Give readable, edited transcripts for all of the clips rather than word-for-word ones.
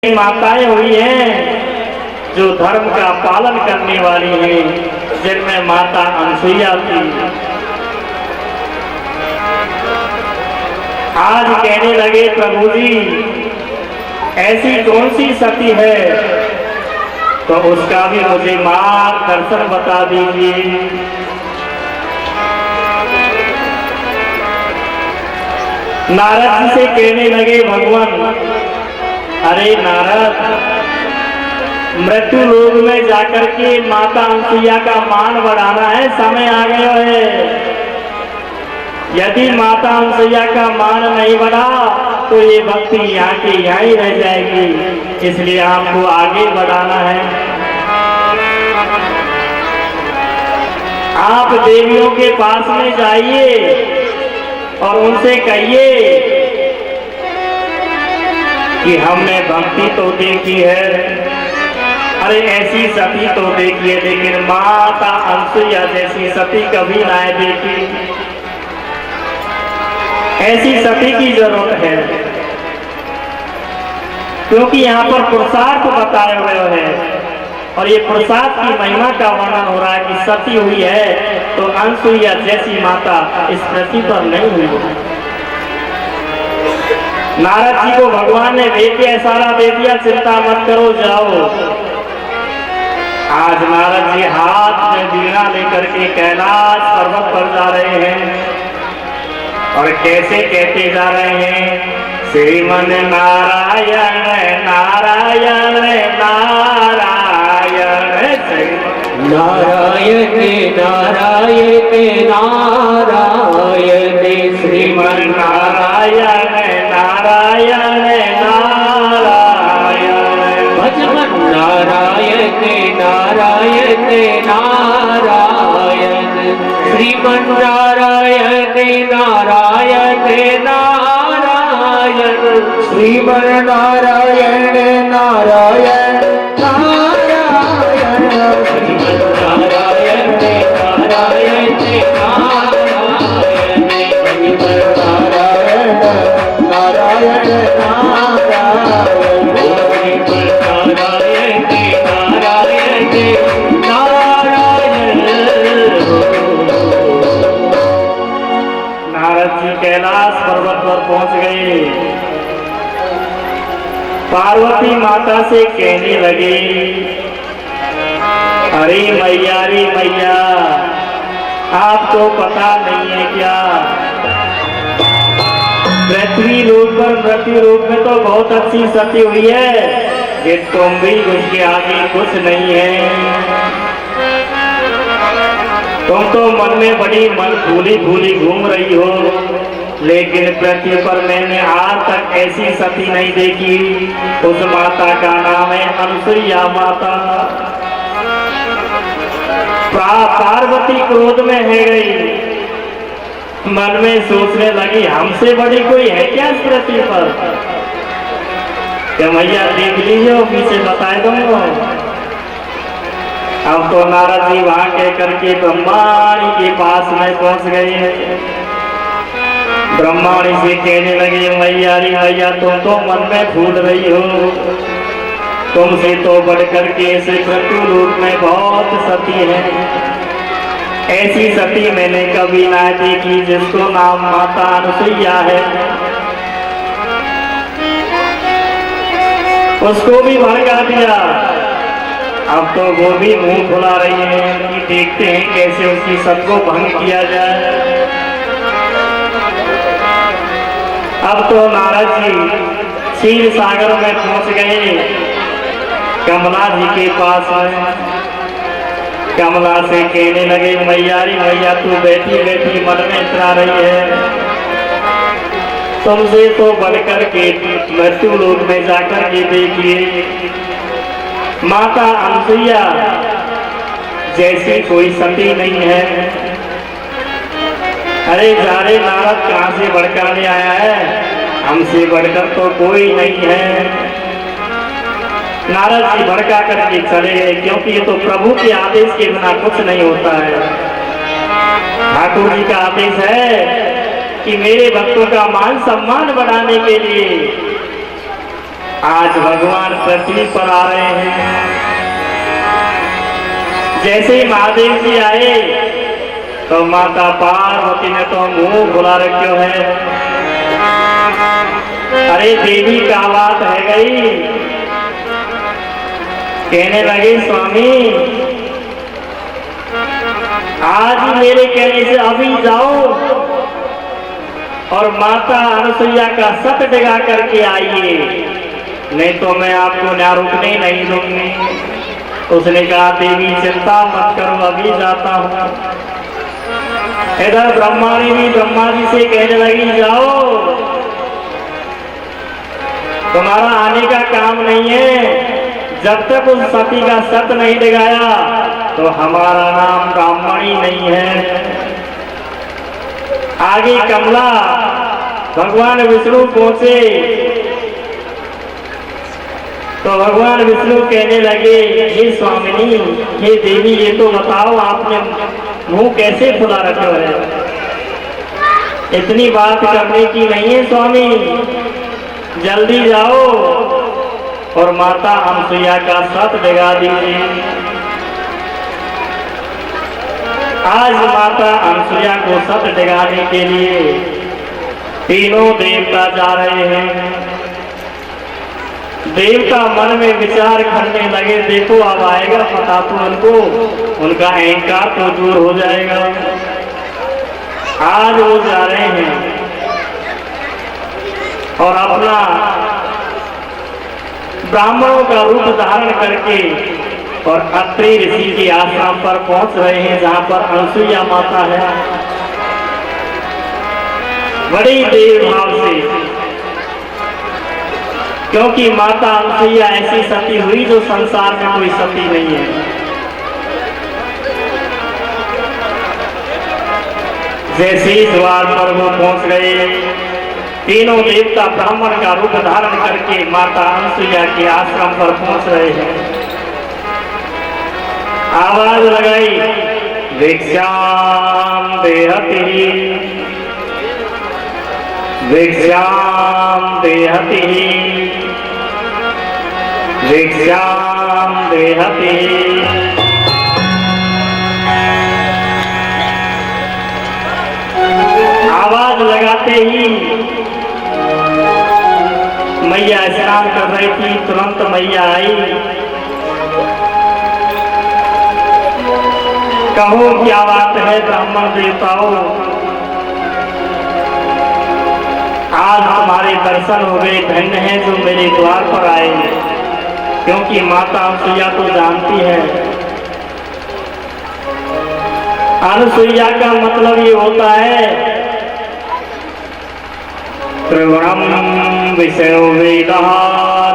माताएं हुई हैं जो धर्म का पालन करने वाली हैं, जिनमें माता अनसुईया थी। आज कहने लगे प्रभु जी ऐसी कौन सी सती है, तो उसका भी मुझे मार्गदर्शन बता दीजिए। नारद जी से कहने लगे भगवान, अरे नारद, मृत्यु लोक में जाकर के माता अनसुईया का मान बढ़ाना है, समय आ गया है। यदि माता अनसुईया का मान नहीं बढ़ा तो ये भक्ति यहाँ की यहाँ ही रह जाएगी, इसलिए आपको आगे बढ़ाना है। आप देवियों के पास में जाइए और उनसे कहिए कि हमने भक्ति तो देखी है, अरे ऐसी सती तो देखी है, लेकिन माता अनसुईया जैसी सती कभी ना देखी। ऐसी सती की जरूरत है, क्योंकि यहाँ पर पुरुषार्थ बताए हुए हैं और ये पुरुषार्थ की महिमा का वर्णन हो रहा है कि सती हुई है तो अनसुईया जैसी माता इस पृथ्वी पर नहीं हुई। नारद जी को भगवान ने देख के इशारा दे दिया, चिंता मत करो, जाओ। आज नारद जी हाथ में वीणा लेकर के कैलाश पर्वत पर जा रहे हैं और कैसे कहते जा रहे हैं, श्रीमन नारायण नारायण नारायण, नारायण नारायण नारायण, श्रीमन नारायण नारायण नारायण, भजमन नारायण नारायण नारायण, श्रीमन नारायण नारायण नारायण, श्रीमन नारायण नारायण नारायण, श्रीमन नारायण नारायण नारायण, श्रीमन नारायण नारायण नारायण, नारद जी कैलाश पर्वत पर पहुंच गए। पार्वती माता से कहने लगे, अरे मैया रे मैया, आपको पता नहीं है क्या, पृथ्वी लोक पर मृत्यु लोक में तो बहुत अच्छी सती हुई है, ये तुम भी उसके आगे कुछ नहीं है। तुम तो मन में बड़ी मन भूली भूली घूम रही हो, लेकिन पृथ्वी पर मैंने आज तक ऐसी सती नहीं देखी। उस माता का नाम है अनसुईया माता। पार्वती क्रोध में है गई, मन में सोचने लगी, हमसे बड़ी कोई है क्या इस पृथ्वी पर? क्या मैया देख लीजिए, पीछे बताए दूंगा। अब तो नारद जी वहां कह करके ब्रह्माणी के पास में पहुंच गए हैं। ब्रह्माणी से कहने लगे, मैया रे मैया, तुम तो मन में भूल रही हो, तुमसे तो बढ़कर के ऐसे मृत्यु लोक में बहुत सती है। ऐसी सती मैंने कभी ना देखी जिसको नाम माता अनसुईया है। उसको भी भड़का दिया। अब तो वो भी मुंह खुला रही है कि देखते हैं कैसे उसकी सबको भंग किया जाए। अब तो नारद जी क्षीर सागर में पहुंच गए, कमला जी के पास में। कमला से कहने लगे, मैया रे मैया, तू बैठी बैठी मन में इतरा रही है, तुमसे तो बढ़कर के मृत्यु लोक में जाकर के देखिए, माता अनसुईया जैसी कोई सती नहीं है। अरे जारे नारद, कहां से भड़काने आया है? हमसे बढ़कर तो कोई नहीं है। नारद जी भड़का करके चले गए, क्योंकि ये तो प्रभु के आदेश के बिना कुछ नहीं होता है। ठाकुर जी का आदेश है कि मेरे भक्तों का मान सम्मान बढ़ाने के लिए आज भगवान पृथ्वी पर आ रहे हैं। जैसे ही महादेव जी आए तो माता पार्वती ने तो मुंह बुला रखो है। अरे देवी क्या बात है गई। कहने लगे स्वामी आज मेरे कहने से अभी जाओ और माता अनुसुईया का सत डिगा करके आइए, नहीं तो मैं आपको न्याय रुकने नहीं दूंगी। उसने कहा देवी चिंता मत करो अभी जाता हूं। इधर ब्रह्माणी भी ब्रह्मा जी से कहने लगी जाओ तुम्हारा आने का काम नहीं है, जब तक उस सती का सत नहीं डिगाया तो हमारा नाम ब्राह्मणी नहीं है। आगे कमला भगवान विष्णु पहुंचे तो भगवान विष्णु कहने लगे हे स्वामिनी हे देवी ये तो बताओ आपने मुंह कैसे खुला रखा है। इतनी बात करने की नहीं है स्वामी, जल्दी जाओ और माता अनुसुईया का सत डिगा दीजिए। आज माता अनुसुईया को सत डिगाने के लिए तीनों देवता जा रहे हैं। देवता मन में विचार करने लगे देखो अब आएगा पता तो उनको, उनका अहंकार तो दूर हो जाएगा। आज वो जा रहे हैं और अपना ब्राह्मणों का रूप धारण करके और अत्रि ऋषि के आश्रम पर पहुंच रहे हैं जहां पर अनुसुईया माता है। बड़ी देव भाव से, क्योंकि माता अनुसुईया ऐसी सती हुई जो संसार में कोई सती नहीं है। जैसे ही द्वार पर वो पहुंच गए तीनों देवता ब्राह्मण का रूप धारण करके माता अनुसुईया के आश्रम पर पहुंच रहे हैं। आवाज लगाई भिक्षाम देहति भिक्षाम देहति भिक्षाम देहति। आवाज लगाते ही मैया स्नान कर रही थी, तुरंत मैया आई। कहो क्या बात है ब्राह्मण देवताओं, आज हमारे दर्शन हो गए, धन्य है जो मेरे द्वार पर आए। क्योंकि माता अनुसुईया तो जानती है अनुसुईया का मतलब ये होता है त्रिगुणम विषयो वेदः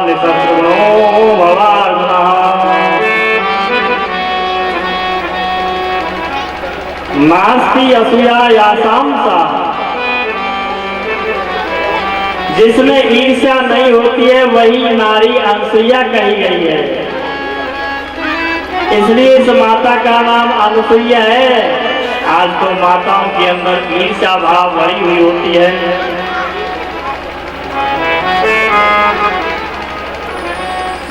निशत्रुघ्नो भवार्जुनः। नास्ति असूया यासाम सा, जिसमें ईर्ष्या नहीं होती है वही नारी अनुसुईया कही गई है। इसलिए इस माता का नाम अनुसुईया है। आज तो माताओं के अंदर ईर्ष्या भाव भरी हुई होती है।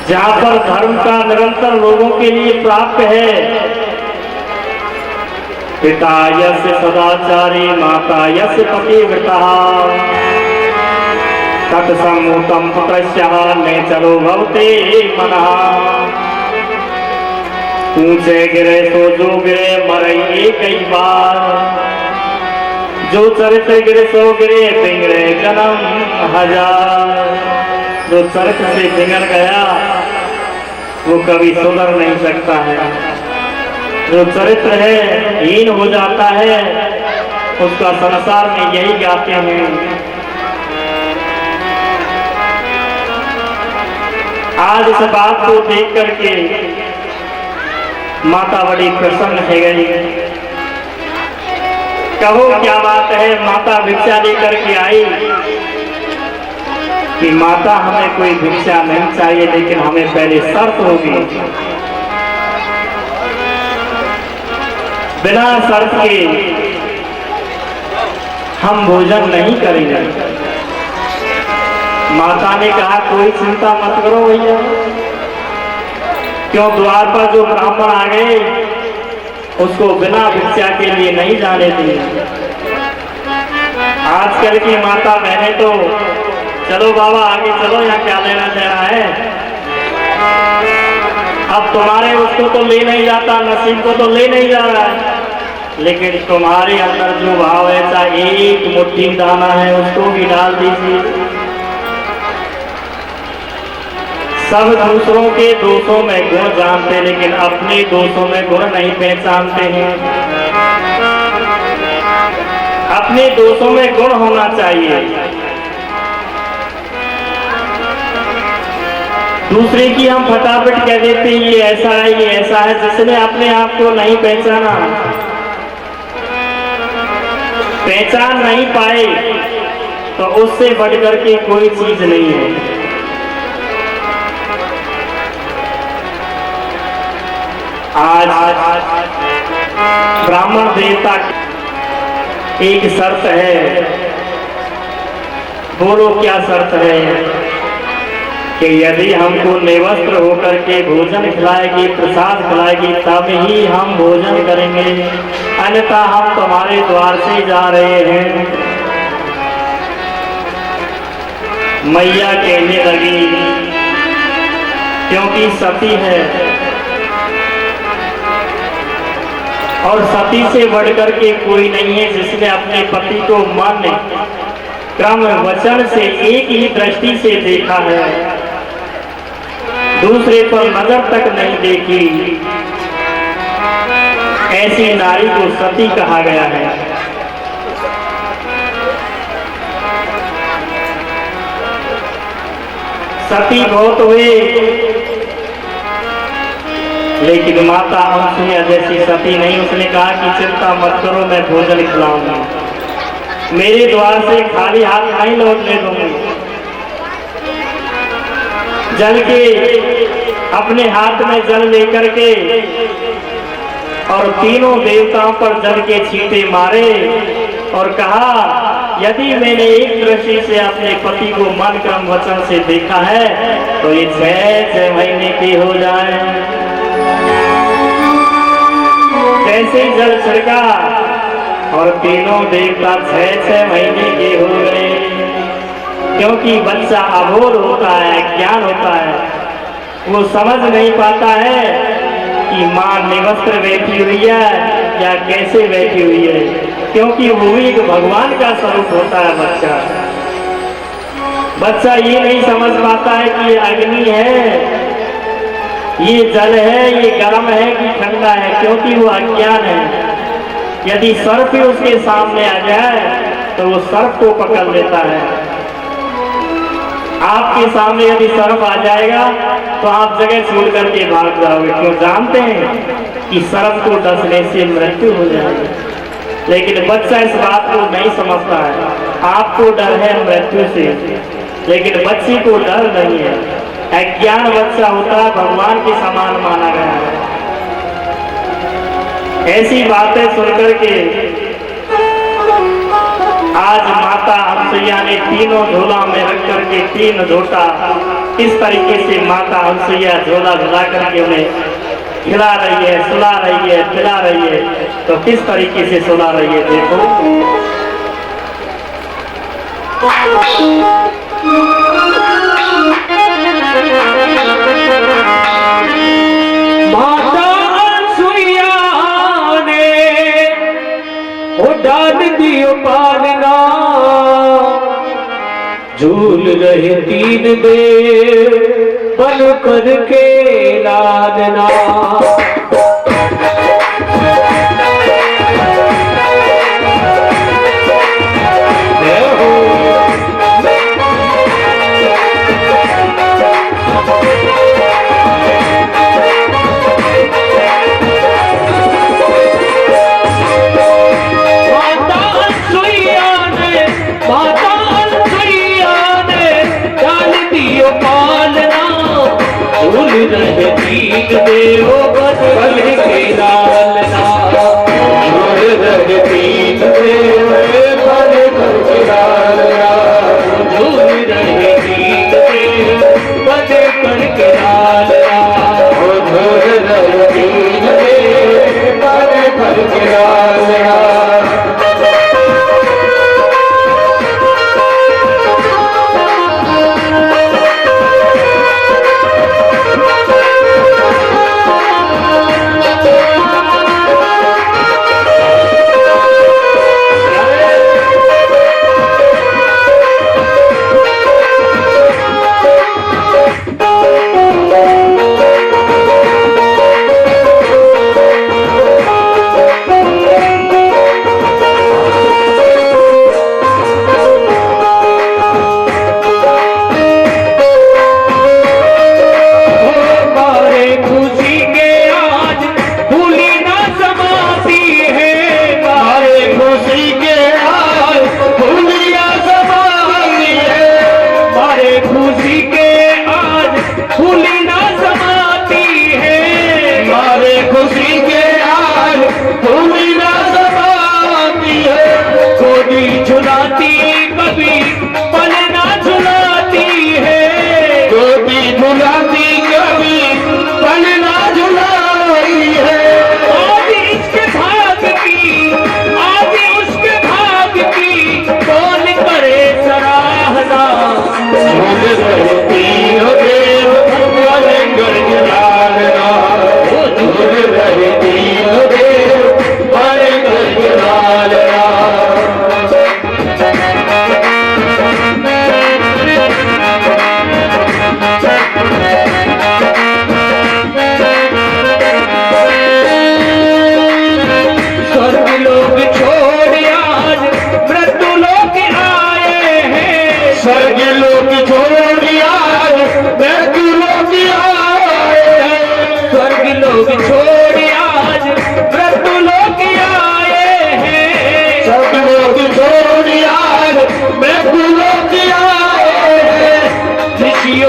जहां पर धर्म का निरंतर लोगों के लिए प्राप्त है, पिता यस्य सदाचारी माता यस्य पतिव्रता तत्सम्मुतं पुत्रस्य नेचरो भवते मनः। ऊंचे गिरे सो जो गिरे मरइए कई बार, जो चरित्र गिरे सो गिरे बिगड़े जन्म हजार। जो चरित्र से बिगड़ गया वो कभी सुधर नहीं सकता है। जो चरित्र है हीन हो जाता है उसका संसार में यही गाते हैं। आज इस बात को देख करके माता बड़ी प्रसन्न है गई। कहो क्या बात है, माता भिक्षा लेकर के आई कि माता हमें कोई भिक्षा नहीं चाहिए, लेकिन हमें पहले शर्त होगी, बिना शर्त के हम भोजन नहीं करेंगे। माता ने कहा कोई चिंता मत करो भैया, क्यों द्वार पर जो ब्राह्मण आ गए उसको बिना भिक्षा के लिए नहीं जाने दिए। आजकल की माता बहने तो चलो बाबा आगे चलो, यहाँ क्या लेना देना है, अब तुम्हारे उसको तो ले नहीं जाता, नसीब को तो ले नहीं जा रहा है, लेकिन तुम्हारे अंदर जो भाव है, चाहे एक मुट्ठी दाना है उसको भी डाल दीजिए। सब दूसरों के दोषों में गुण जानते, लेकिन अपने दोषों में गुण नहीं पहचानते हैं। अपने दोषों में गुण होना चाहिए। दूसरे की हम फटाफट कह देते हैं ये ऐसा है, ये ऐसा है, जिसने अपने आप को नहीं पहचाना, पहचान नहीं पाए, तो उससे बढ़कर के कोई चीज नहीं है। आज ब्राह्मण देवता एक शर्त है, बोलो क्या शर्त है, कि यदि हमको निवस्त्र होकर के भोजन खिलाएगी, प्रसाद खिलाएगी, तब ही हम भोजन करेंगे, अन्यथा हम तुम्हारे द्वार से जा रहे हैं। मैया कहने लगी, क्योंकि सती है और सती से बढ़कर के कोई नहीं है, जिसने अपने पति को मन क्रम वचन से एक ही दृष्टि से देखा है, दूसरे पर नजर तक नहीं देखी, ऐसी नारी को सती कहा गया है। सती बहुत हुए, लेकिन माता अनसुईया जैसी सती नहीं। उसने कहा कि चिंता मत करो, मैं भोजन खिलाऊंगी, मेरे द्वार से खाली हाथ नहीं लौटने दूंगी। जल के अपने हाथ में जल लेकर के और तीनों देवताओं पर जल के छींटे मारे और कहा, यदि मैंने एक दृष्टि से अपने पति को मन क्रम वचन से देखा है तो ये 6 महीने के हो जाए। जैसे जल छिड़का और तीनों देवता 6 महीने के हो गए, क्योंकि बच्चा अबोध होता है, ज्ञान होता है, वो समझ नहीं पाता है कि माँ निवस्त्र बैठी हुई है या कैसे बैठी हुई है, क्योंकि वो एक भगवान का स्वरूप होता है। बच्चा ये नहीं समझ पाता है कि ये अग्नि है, ये जल है, ये गर्म है कि ठंडा है, क्योंकि वो अज्ञान है। यदि सर्प ही उसके सामने आ जाए तो वो सर्प को पकड़ लेता है। आपके सामने यदि सर्प आ जाएगा तो आप जगह छोड़ करके भाग जाओगे, क्यों? जानते हैं कि सर्प को डसने से मृत्यु हो जाएगी, लेकिन बच्चा इस बात को नहीं समझता है। आपको डर है मृत्यु से, लेकिन बच्चे को डर नहीं है। अज्ञान बच्चा होता है, भगवान के समान माना गया है। ऐसी बातें सुनकर के आज माता अनसुईया ने तीनों झोला में रख करके 3 झोटा इस तरीके से माता अनसुईया झोला झुला करके उन्हें खिला रही है, सुला रही है, खिला रही है। तो किस तरीके से सुला रही है देखो। माता अनसुईया ने डाल दियो पालना, झूल रहे 3 देव बन करके लालना। रहे 3 देव बन के लालना, झूल रहे 3 देव बन के लालना, झूल रहे 3 करके लालना।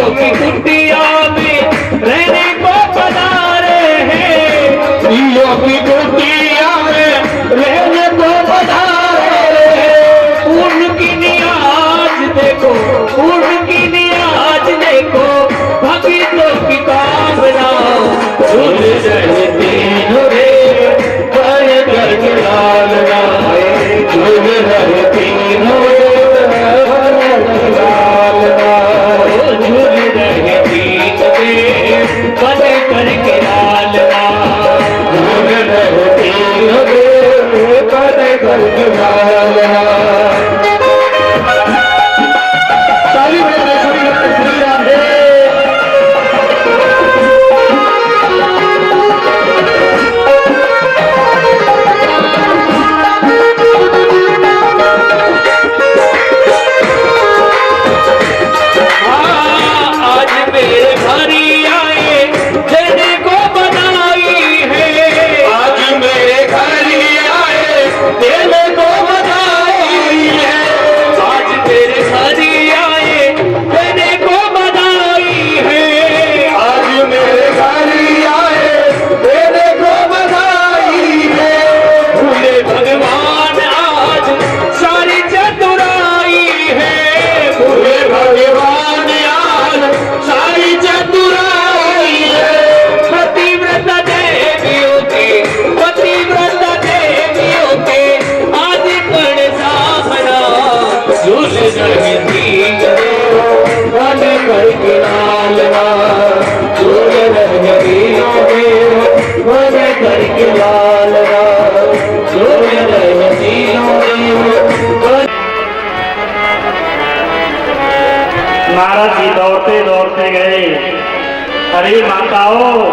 की कुटिया में रहने को पधारे हैं, ईयों की कुटिया में रहने को पधारे हैं। उनकी नियाज देखो, उनकी नियाज देखो, भक्तों की कामना झूल रहती रे पर करके लालना, झूल रहती नारद जी दौड़ते दौड़ते गए। अरे माताओं,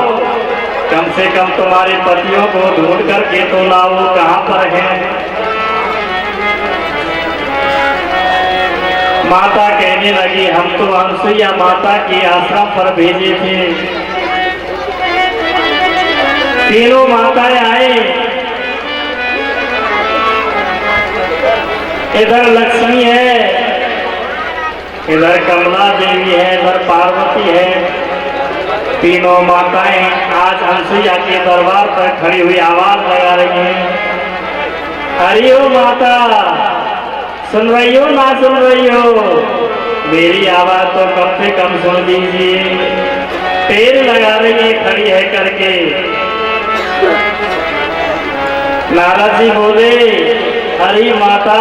कम से कम तुम्हारे पतियों को ढूंढ करके तो लाओ, कहाँ पर हैं? माता कहने लगी, हम तो अनसुईया माता के आश्रम पर भेजे थे। तीनों माताएं आए, इधर लक्ष्मी है, इधर कमला देवी है, इधर पार्वती है। तीनों माताएं आज अनसुईया के दरबार पर खड़ी हुई आवाज लगा रही हैं, अरे ओ माता, सुन रही हो ना सुन रही हो? मेरी आवाज तो कम से कम सुन लीजिए। पैर लगा रही है खड़ी है करके। नारद जी बोले, अरे माता,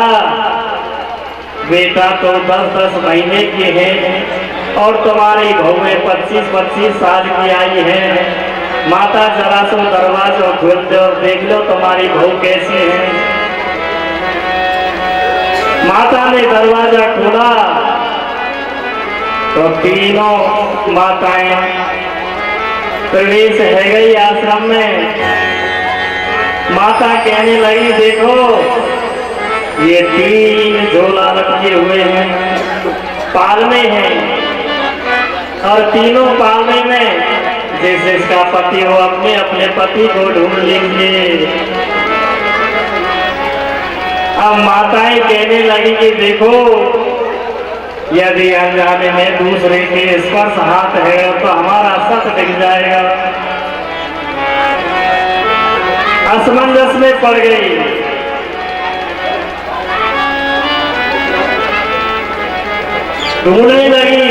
बेटा तो 10-10 महीने के हैं और तुम्हारी बहुएं 25-25 साल की आई है। माता जरा सो दरवाजा खोल दो और देख लो तुम्हारी बहू कैसी है। माता ने दरवाजा खोला तो तीनों माताएं प्रवेश है गई आश्रम में। माता कहने लगी, देखो ये 3 झोला लटके हुए हैं, पालने हैं, और तीनों पालने में जिस जिसका पति हो अपने अपने पति को ढूंढ लीजिए। अब माताएं कहने लगी कि देखो, यदि अनजाने में दूसरे के स्पर्श हाथ है तो हमारा सत दिख जाएगा। असमंजस में पड़ गई। ढूंढने लगी,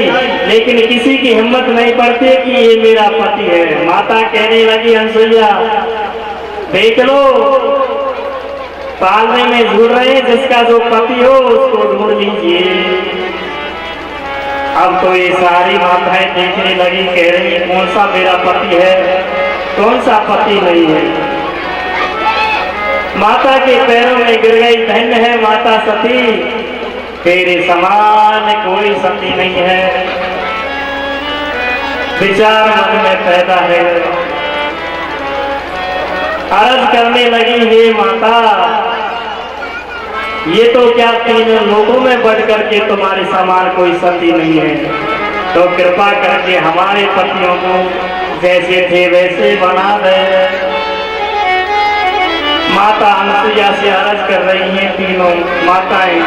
लेकिन किसी की हिम्मत नहीं पड़ती कि ये मेरा पति है। माता कहने लगी, अनसुईया देख लो, पालने में झूल रहे हैं, जिसका जो पति हो उसको ढूंढ लीजिए। अब तो ये सारी माताएं देखने लगी, कह रही कौन सा मेरा पति है, कौन सा पति नहीं है। माता के पैरों में गिर गई, धन्य है माता सती, तेरे समान कोई सती नहीं है। विचार मन में पैदा है, अर्ज करने लगी, हे माता, ये तो क्या 3 लोगों में बढ़ करके तुम्हारे समान कोई सती नहीं है, तो कृपा करके हमारे पतियों को जैसे थे वैसे बना दे। माता अनसुईया से अर्ज कर रही हैं तीनों माताएं।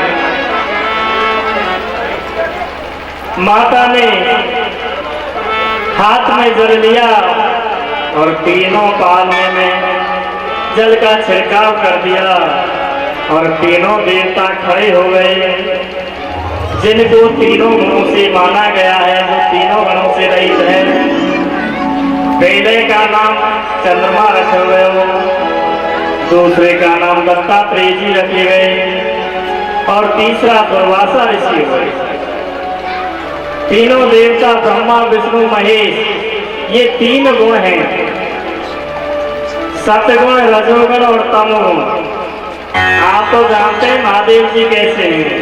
माता ने हाथ में जल लिया और तीनों पालने में जल का छिड़काव कर दिया और तीनों देवता खड़े हो गए, जिनको तीनों गुणों से माना गया है, जो तीनों गुणों से रहित है। पहले का नाम चंद्रमा रखे हुए हो, दूसरे का नाम दत्तात्रेय जी रखे गए और तीसरा दुर्वासा ऋषि हुए। तीनों देवता ब्रह्मा विष्णु महेश, ये 3 गुण हैं, सतगुण, रजोगुण और तमोगुण। आप तो जानते हैं महादेव जी कैसे हैं,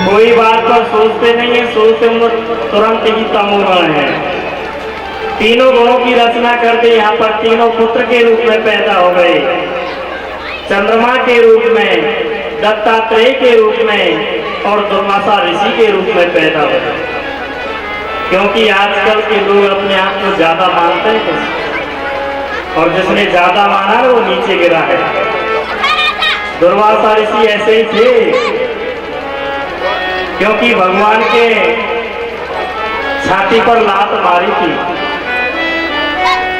कोई बात पर सोचते नहीं है, सोचते तुरंत ही तमोगुण है। तीनों गुणों की रचना करके यहाँ पर तीनों पुत्र के रूप में पैदा हो गए, चंद्रमा के रूप में, दत्तात्रेय के रूप में और दुर्वासा ऋषि के रूप में पैदा हो गए। क्योंकि आजकल के लोग अपने आप को ज्यादा मानते हैं और जिसने ज्यादा माना है वो नीचे गिरा है। दुर्वासा ऋषि ऐसे ही थे, क्योंकि भगवान के छाती पर लात मारी थी।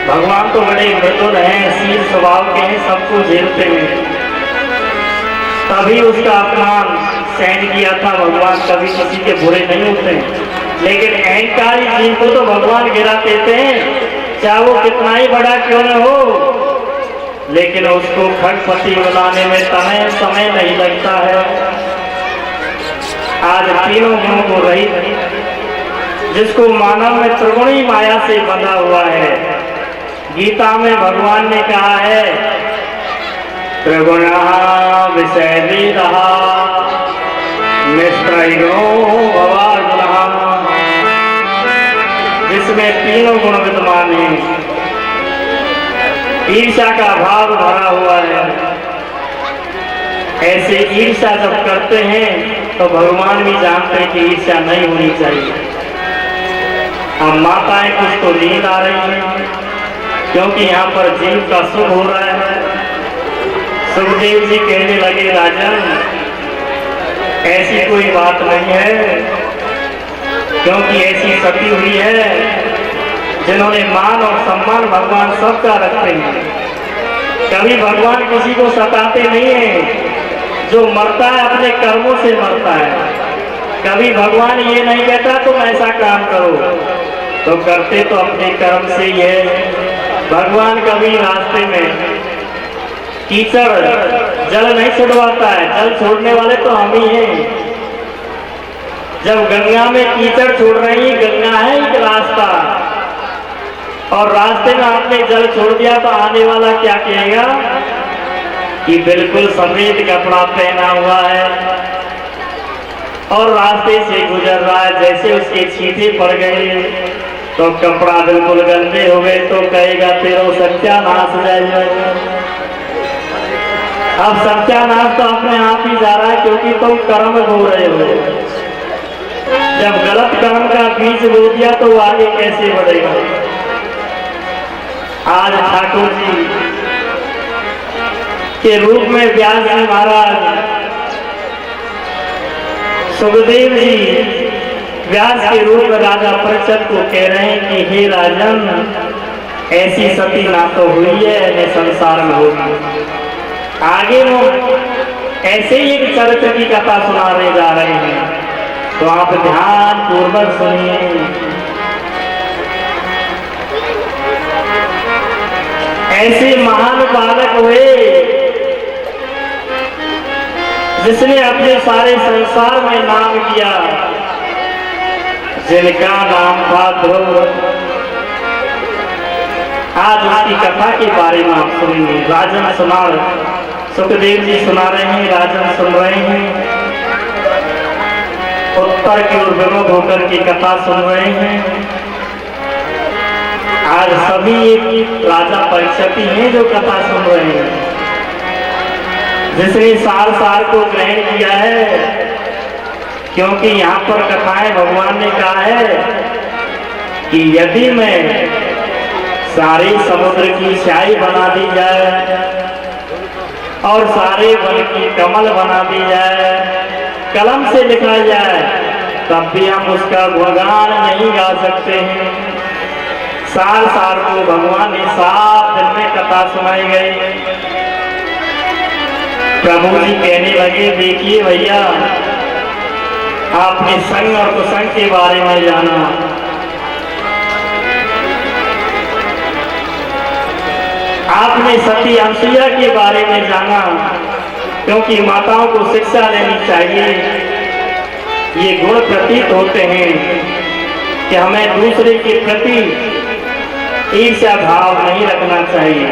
भगवान तो बड़े मृदुल हैं, शील स्वभाव के हैं, सबको झेलते हैं, तभी उसका अपमान सहन किया था। भगवान कभी किसी के बुरे नहीं होते, लेकिन अहंकारी जीव को तो भगवान गिरा देते हैं, चाहे वो कितना ही बड़ा क्यों न हो, लेकिन उसको खड़पति बुलाने में समय नहीं लगता है। आज तीनों गुणों को रहित, जिसको मानव में त्रिगुणी माया से बंधा हुआ है। गीता में भगवान ने कहा है, त्रिगुणा विषयेदः निस्त्रैगुणो भवार्जुनः, जिसमें तीनों गुण विद्यमान हैं। ईर्ष्या का भाव भरा हुआ है। ऐसे ईर्ष्या जब करते हैं तो भगवान भी जानते हैं कि ईर्ष्या नहीं होनी चाहिए। हम माताएं कुछ तो नींद आ रही हैं, क्योंकि यहाँ पर जीव का सुख हो रहा है। सुखदेव जी कहने लगे, राजन ऐसी कोई बात नहीं है, क्योंकि ऐसी सती हुई है जिन्होंने मान और सम्मान भगवान सबका रखते हैं। कभी भगवान किसी को सताते नहीं है, जो मरता है अपने कर्मों से मरता है। कभी भगवान ये नहीं कहता तुम ऐसा काम करो, तो करते तो अपने कर्म से ही है। भगवान कभी रास्ते में कीचड़ जल नहीं छुड़वाता है, जल छोड़ने वाले तो हम ही हैं। जब गंगा में कीचड़ छोड़ रही है, गंगा है एक रास्ता, और रास्ते में आपने जल छोड़ दिया तो आने वाला क्या कहेगा कि बिल्कुल सफेद कपड़ा पहना हुआ है और रास्ते से गुजर रहा है, जैसे उसके छींटे पड़ गए तो कपड़ा बिल्कुल गंदे हो गए तो कहेगा तेरो सत्यानाश जाएगा। अब सत्यानाश तो अपने आप ही जा रहा है, क्योंकि तुम कर्म बो रहे हो। जब गलत कर्म का बीज बो दिया तो आगे कैसे बढ़ेगा। आज ठाकुर जी के रूप में व्यास जी महाराज, सुखदेव जी व्यास के रूप में राजा परीक्षित को कह रहे हैं कि हे राजन, ऐसी सती ना तो हुई है न संसार में होगी। आगे वो ऐसे ही एक चरित्र की कथा सुनाने जा रहे हैं, तो आप ध्यान पूर्वक सुनिए। ऐसे महान बालक हुए जिसने अपने सारे संसार में नाम किया, जिनका नाम था ध्रुव। आज उसकी कथा के बारे में आप सुनेंगे। राजन सुना, सुखदेव जी सुना रहे हैं, राजन सुन रहे हैं, उत्तर की ओर विमुख होकर की कथा सुन रहे हैं। आज सभी एक राजा परीक्षित हैं जो कथा सुन रहे हैं, जिसने सार सार को ग्रहण किया है। क्योंकि यहाँ पर कथाएं भगवान ने कहा है कि यदि मैं सारे समुद्र की स्याही बना दी जाए और सारे वन की कमल बना दी जाए, कलम से लिखा जाए, तब भी हम उसका गुणगान नहीं गा सकते हैं। सार सार को भगवान ने 7 दिन में कथा सुनाई गई। प्रभु जी कहने लगे, देखिए भैया, आपने संग और कुसंग के बारे में जाना, आपने सती अनसुईया के बारे में जाना, क्योंकि माताओं को शिक्षा लेनी चाहिए। ये गुण प्रतीत होते हैं कि हमें दूसरे के प्रति ईर्ष्या भाव नहीं रखना चाहिए।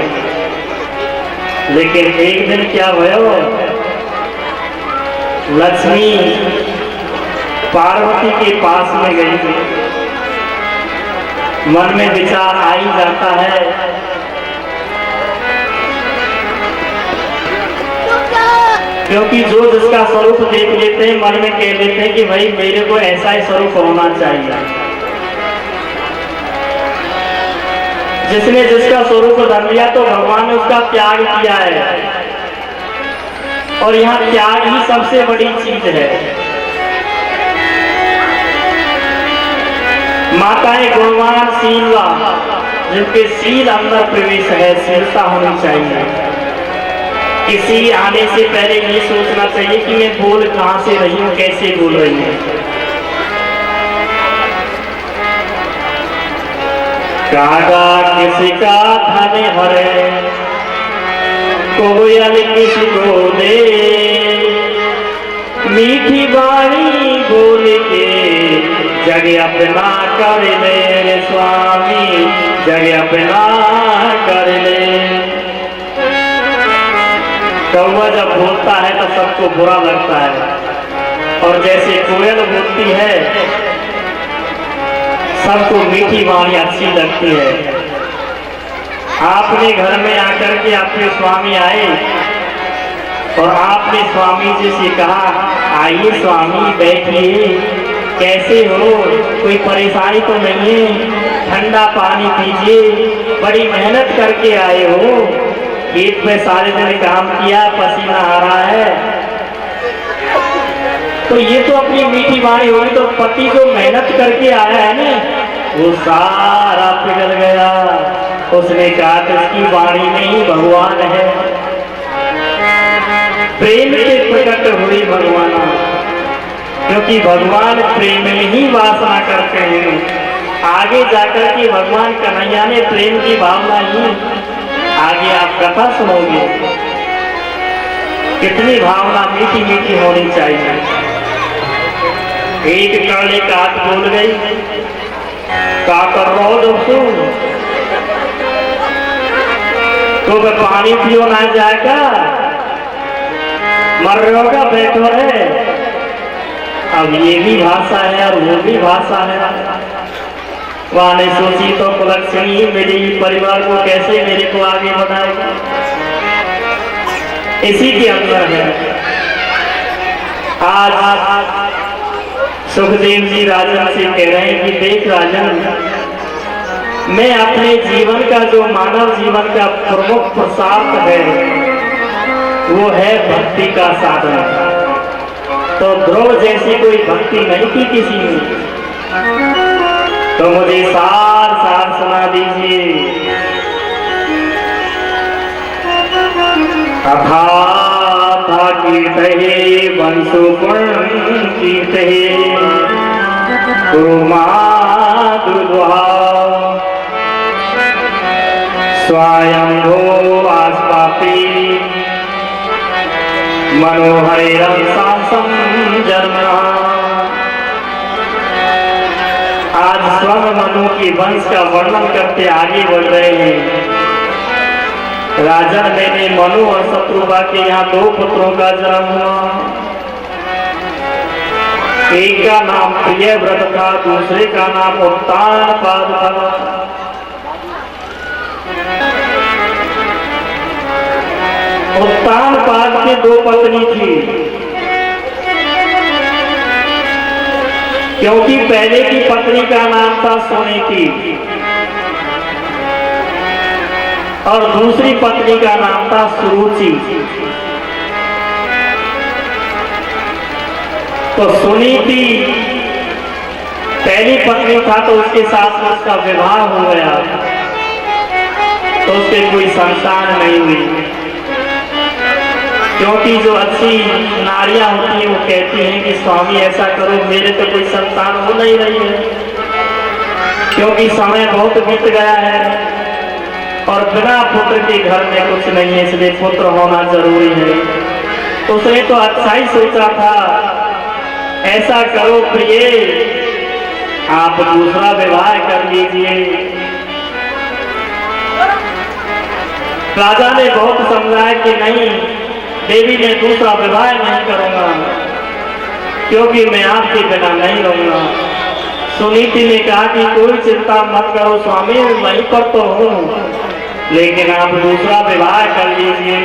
लेकिन एक दिन क्या भयो, लक्ष्मी पार्वती के पास में गई थी। मन में विचार आ ही जाता है, क्योंकि जो जिसका स्वरूप देख लेते हैं, मन में कह लेते हैं कि भाई मेरे को ऐसा ही स्वरूप होना चाहिए। जिसने जिसका स्वरूप धर लिया तो भगवान ने उसका त्याग किया है, और यहाँ त्याग ही सबसे बड़ी चीज है। माताएं गुणवान शीलवा, जिनके शील अंदर प्रवेश है, शीलता होनी चाहिए। किसी आने से पहले ये सोचना चाहिए कि मैं बोल कहां से रही हूं, कैसे बोल रही हूं। कागा किसी का धन हरे, कोयल किसी को दे, मीठी बाणी बोल के जग अपना कर ले स्वामी, जग अपना कर ले। कौवा जब बोलता है तो सबको बुरा लगता है, और जैसे कोयल बोलती है सबको मीठी वाणी अच्छी लगती है। आपने घर में आकर के आपके स्वामी आए और आपने स्वामी जी से कहा, आइए स्वामी बैठिए, कैसे हो, कोई परेशानी तो नहीं है, ठंडा पानी पीजिए, बड़ी मेहनत करके आए हो, खेत में सारे दिन काम किया, पसीना आ रहा है। तो ये तो अपनी मीठी वाणी होगी, तो पति जो मेहनत करके आया है ना, वो सारा पिघल गया। उसने कहा कि इसकी वाणी नहीं भगवान है। प्रेम से प्रकट हुई भगवान, क्योंकि भगवान प्रेम में ही वासना करते हैं। आगे जाकर के भगवान कन्हैया ने प्रेम की भावना ही, आगे आप कथा सुनोगे कितनी भावना मीठी मीठी होनी चाहिए। एक काली काट बोल गई, का कर रहो दोस्तों, तो मैं पानी पियो ना जाएगा, मर रहे होगा, बैठो रे। अब ये भी भाषा है और वो भी भाषा है। वहां ने सोची तो कुलक्षणी मेरे परिवार को कैसे मेरे को आगे बढ़ाएगा, इसी के अंदर है। आज सुखदेव जी राजन से कह रहे हैं कि देख राजन, मैं अपने जीवन का जो मानव जीवन का प्रमुख प्रसाद है वो है भक्ति का साधन। तो ध्रुव जैसी कोई भक्ति नहीं की किसी ने, तो मुझे सार सार सुना दीजिए। अथा था कीर्तये वंशो गुण कीर्तये गुरु माधुर्वा स्वयंभो आस्वापी मनोहरं सांसं जन्मना। आज स्वर्ण मनु की वंश का वर्णन करते आगे बढ़ रहे हैं। राजन मैंने मनु और शत्रुबा के यहाँ 2 पुत्रों का जन्म हुआ। एक का नाम प्रियव्रत था, दूसरे का नाम उत्तानपाद था। उत्तानपाद की 2 पत्नी थी, क्योंकि पहले की पत्नी का नाम था सुनीति और दूसरी पत्नी का नाम था सुरुचि। तो सुनीति पहली पत्नी था, तो उसके साथ उसका विवाह हो गया, तो उसके कोई संतान नहीं हुई। क्योंकि जो अच्छी नारियां होती हैं वो कहती हैं कि स्वामी ऐसा करो, मेरे तो कोई संतान हो नहीं रही है, क्योंकि समय बहुत बीत गया है और बिना पुत्र के घर में कुछ नहीं है, इसलिए पुत्र होना जरूरी है। उसने तो अच्छा ही सोचा था, ऐसा करो प्रिय, आप दूसरा विवाह कर लीजिए। राजा ने बहुत समझाया कि नहीं देवी, मैं दूसरा विवाह नहीं करूंगा, क्योंकि मैं आपके बिना नहीं रहूंगा। सुनीति ने कहा कि कोई चिंता मत करो स्वामी, वहीं पर तो हूँ, लेकिन आप दूसरा विवाह कर लीजिए।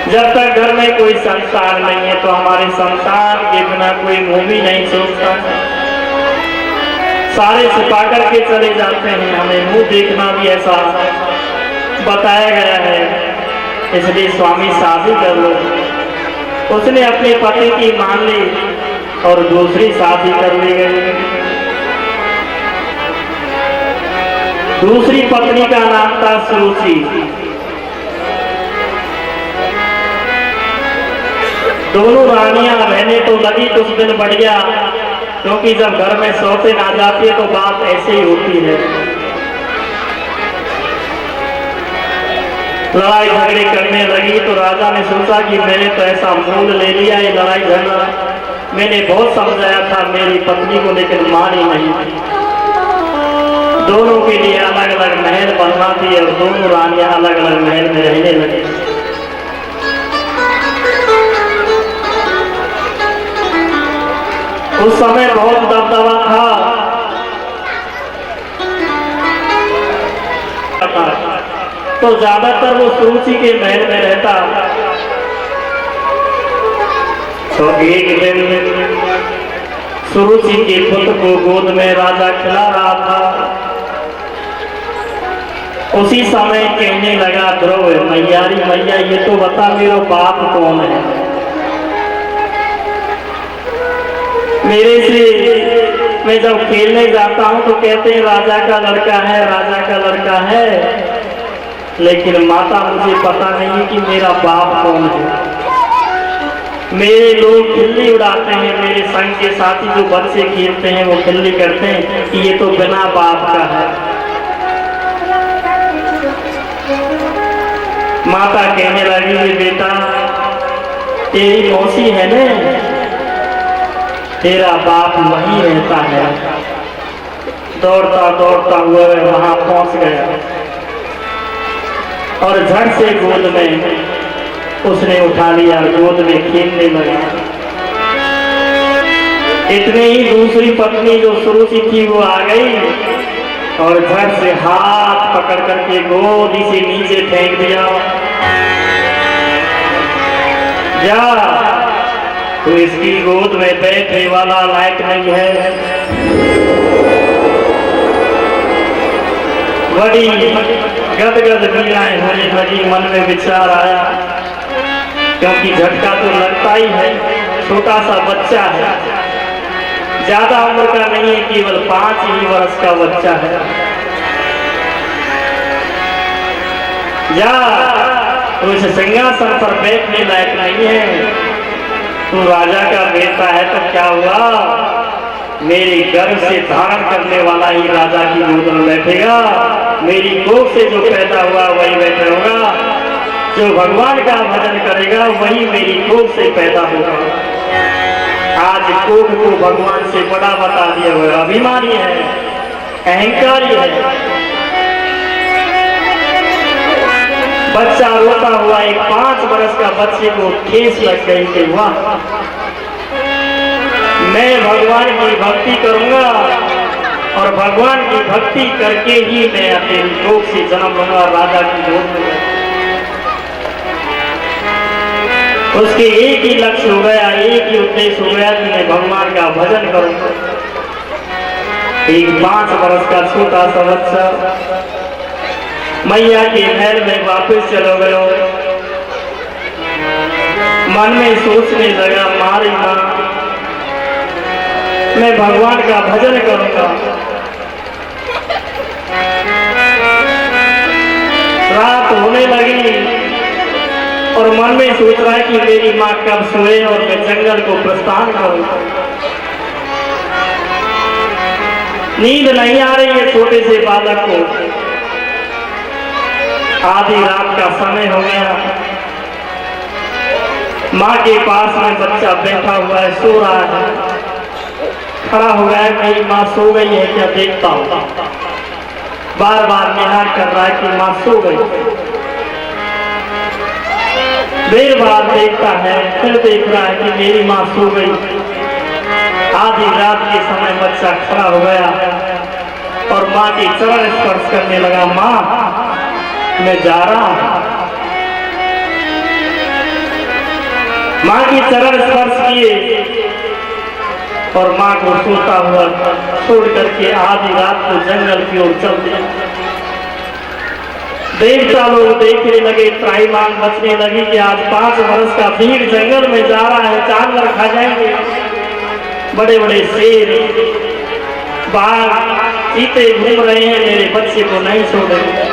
जब तक घर में कोई संतान नहीं है तो हमारे संतान के बिना कोई मुंह भी नहीं सोचता, सारे छिपा करके चले जाते हैं। हमें मुंह देखना भी ऐसा बताया गया है, इसलिए स्वामी शादी कर लो। उसने अपने पति की मान ली और दूसरी शादी कर ली गई। दूसरी पत्नी का नाम था सुरुचि। दोनों रानियां रहने तो लगी कुछ दिन बढ़िया, क्योंकि जब घर में सौतेन आ जाती है तो बात ऐसे ही होती है। लड़ाई झगड़े करने लगी तो राजा ने सोचा कि मैंने तो ऐसा मूल ले लिया ये लड़ाई झगड़ा, मैंने बहुत समझाया था मेरी पत्नी को, लेकिन मानी नहीं। दोनों के लिए अलग अलग महल बनना थी और दोनों रानियां अलग अलग महल में रहने लगी। उस समय बहुत दबदबा था, तो ज्यादातर वो सुरुचि के महल में रहता। तो एक दिन सुरुचि के पुत्र को गोद में राजा खिला रहा था। उसी समय कहने लगा ध्रुव, मैयारी मैया ये तो बता मेरा बाप कौन है। मेरे से मैं जब खेलने जाता हूँ तो कहते हैं राजा का लड़का है, राजा का लड़का है, लेकिन माता मुझे पता नहीं कि मेरा बाप कौन है। मेरे लोग खिल्ली उड़ाते हैं, मेरे संग के साथी जो बच्चे खेलते हैं वो खिल्ली करते हैं कि ये तो बिना बाप का है। माता कहने लगी कि बेटा तेरी मौसी है ने, तेरा बाप वहीं रहता है। दौड़ता दौड़ता हुआ वहां पहुंच गया और झट से गोद में उसने उठा लिया, गोद में खेलने लगा। इतने ही दूसरी पत्नी जो सुरुचि थी वो आ गई और झट से हाथ पकड़ करके गोदी से नीचे फेंक दिया। जा, तो इसकी गोद में बैठने वाला लायक नहीं है। बड़ी गदगद पीड़ाएं होने लगी, मन में विचार आया, क्योंकि झटका तो लगता ही है, छोटा सा बच्चा है, ज्यादा उम्र का नहीं है, केवल 5 ही वर्ष का बच्चा है। जा, तो इस सिंहासन पर बैठने लायक नहीं है। तू राजा का बेटा है तो क्या हुआ, मेरे गर्भ से धारण करने वाला ही राजा की गोद में बैठेगा। मेरी कोख से जो पैदा हुआ वही बैठा होगा, जो भगवान का भजन करेगा वही मेरी कोख से पैदा होगा। आज कोख को भगवान से बड़ा बता दिया हुआ, अभिमानी है, अहंकारी है। बच्चा रोता हुआ, एक 5 वर्ष का बच्चे को ठेस लग गई कि वाह, मैं भगवान की भक्ति करूंगा और भगवान की भक्ति करके ही मैं अपने लोक से जन्म लूंगा, राजा की गोद में। उसके एक ही लक्ष्य हो गया, एक ही उद्देश्य हो गया कि मैं भगवान का भजन करूंगा। एक 5 वर्ष का छोटा सा बच्चा मैया के महल में वापस चलो गयो। मन में सोचने लगा, मारी माँ, मैं भगवान का भजन करूंगा। रात होने लगी और मन में सोच रहा है कि मेरी माँ कब सोए और मैं जंगल को प्रस्थान करूंगा। नींद नहीं आ रही है छोटे से बालक को। आधी रात का समय हो गया, माँ के पास में बच्चा बैठा हुआ है, सो रहा है। खड़ा हो गया है, मेरी माँ सो गई है क्या देखता हूँ। बार बार निहार कर रहा है कि माँ सो गई। देर बाद देखता है, फिर देख रहा है कि मेरी माँ सो गई। आधी रात के समय बच्चा खड़ा हो गया और माँ के चरण स्पर्श करने लगा। माँ, मैं जा रहा हूं। माँ की चरण स्पर्श किए और माँ को सोता हुआ छोड़ करके आधी रात को जंगल की ओर चल दिया। देवता लोग देखने लगे, त्राहिमाम बचने लगी कि आज 5 वर्ष का भीड़ जंगल में जा रहा है, जानवर खा जाएंगे। बड़े बड़े शेर, बाघ, चीते घूम रहे हैं, मेरे बच्चे को नहीं छोड़ेंगे।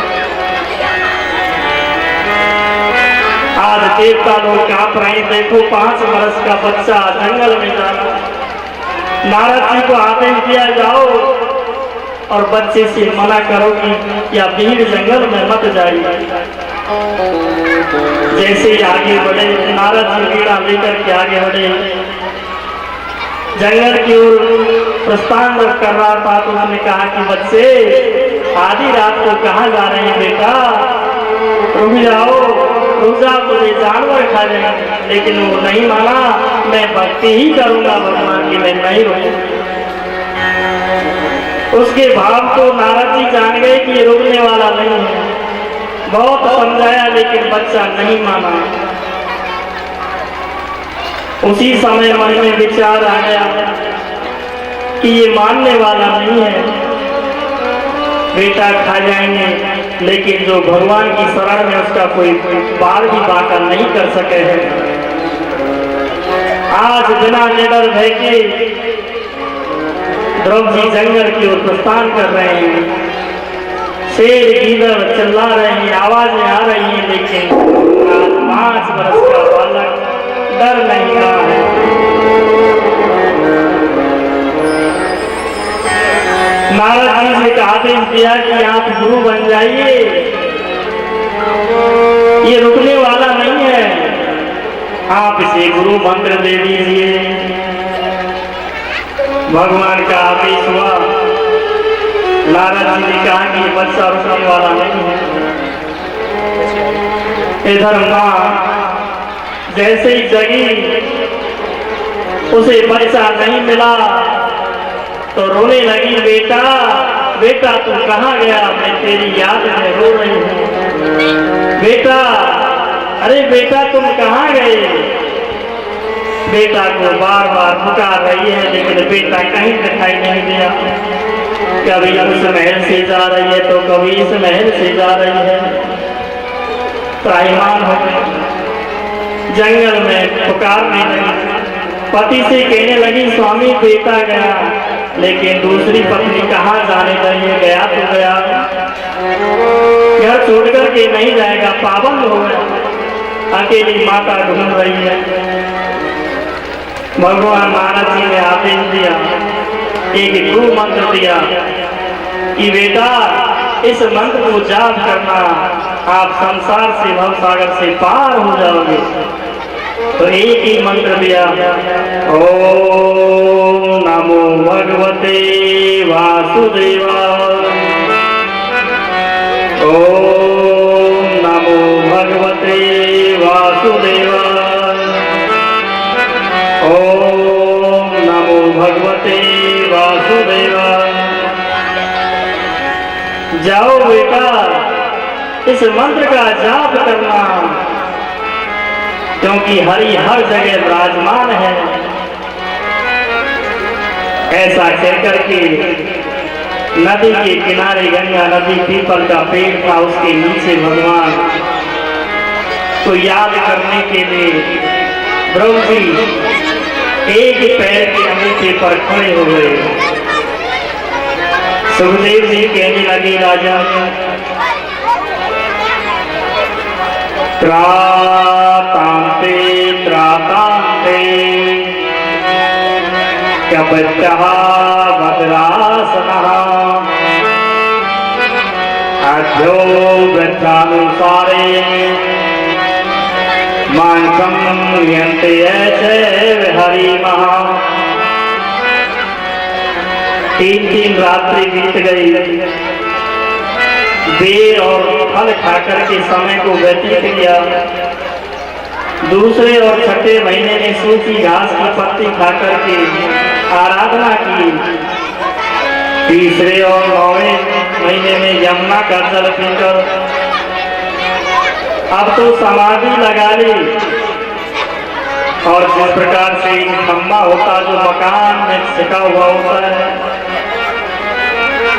आज देवता लोग कांप रहे, देखो 5 वर्ष का बच्चा जंगल में जा रहा है। नारद जी को आदेश दिया, जाओ और बच्चे से मना करो कि या भीड़ जंगल में मत जाइए। जैसे ही आगे बढ़े, नारद जी वीणा लेकर के आगे बढ़े, जंगल की ओर प्रस्थान कर रहा था तो उसने कहा कि बच्चे, आधी रात को कहाँ जा रहे हैं बेटा, रुक जाओ, रोजा मुझे जानवर खा जाएंगे। लेकिन वो नहीं माना, मैं भक्ति ही करूंगा भगवान की, मैं नहीं रुकूंगा। उसके भाव को नारद जी जान गए कि ये रुकने वाला नहीं है। बहुत समझाया लेकिन बच्चा नहीं माना। उसी समय मन में विचार आ गया कि ये मानने वाला नहीं है, बेटा खा जाएंगे, लेकिन जो भगवान की शरण में उसका कोई बार भी बाका नहीं कर सके हैं। आज बिना निडर भय के द्रौपदी जंगल की ओर प्रस्थान कर रहे हैं। शेर गीदड़ चिल्ला रहे हैं, आवाजें आ रही हैं, लेकिन आज 5 वर्ष का बालक डर नहीं रहा है। नारद जी से आदेश दिया कि आप गुरु बन जाइए। ये रुकने वाला नहीं है, आप इसे गुरु मंत्र दे दीजिए। भगवान का आदेश हुआ। नारद जी ने कहा कि बच्चा रुकने वाला नहीं है। इधर मां जैसे ही जगी, उसे बच्चा नहीं मिला तो रोने लगी, बेटा बेटा तू कहाँ गया, मैं तेरी याद में रो रही हूँ। बेटा, अरे बेटा तुम कहाँ गए। बेटा को बार बार पुकार रही है, लेकिन बेटा कहीं दिखाई नहीं दिया। कभी उस महल से जा रही है तो कभी इस महल से जा रही है। त्राहिमाम हो गई, जंगल में पुकारने लगी। पति से कहने लगी, स्वामी बेटा गया, लेकिन दूसरी पत्नी कहाँ जाने लगी, गया तो गया, घर छोड़कर के नहीं जाएगा, पाबंद हो गया। अकेली माता ढूंढ रही है। भगवान नारद जी ने आदेश दिया, एक गुरु मंत्र दिया कि बेटा इस मंत्र को जाप करना, आप संसार से भव सागर से पार हो जाओगे। तो एक ही मंत्र दिया, ओम नमो भगवते वासुदेवाय, ओम नमो भगवते वासुदेवाय, ओम नमो भगवते वासुदेवाय। जाओ बेटा इस मंत्र का जाप करना, क्योंकि हरि हर जगह विराजमान है। ऐसा कहकर के नदी के किनारे गंगा नदी पीपल का पेड़ था, उसके नीचे भगवान को याद करने के लिए द्रौपदी एक पैर के अंगूठे पर खड़े हो गए। सुखदेव जी कहने लगे, राजा त्रातांते त्रातांते कपटः भद्रासनः अध्यो वृद्धानुसारे मांसं यन्ते चैव हरिमः। 3 रात्रि बीत गई। बेर और फल खाकर के समय को व्यतीत किया। दूसरे और छठे महीने में सूखी घास की पत्ती खाकर के आराधना की। तीसरे और 9वें महीने में यमुना का जल पीकर अब तो समाधि लगा ली। और जिस प्रकार से खम्बा होता जो मकान में छिपा हुआ होता है,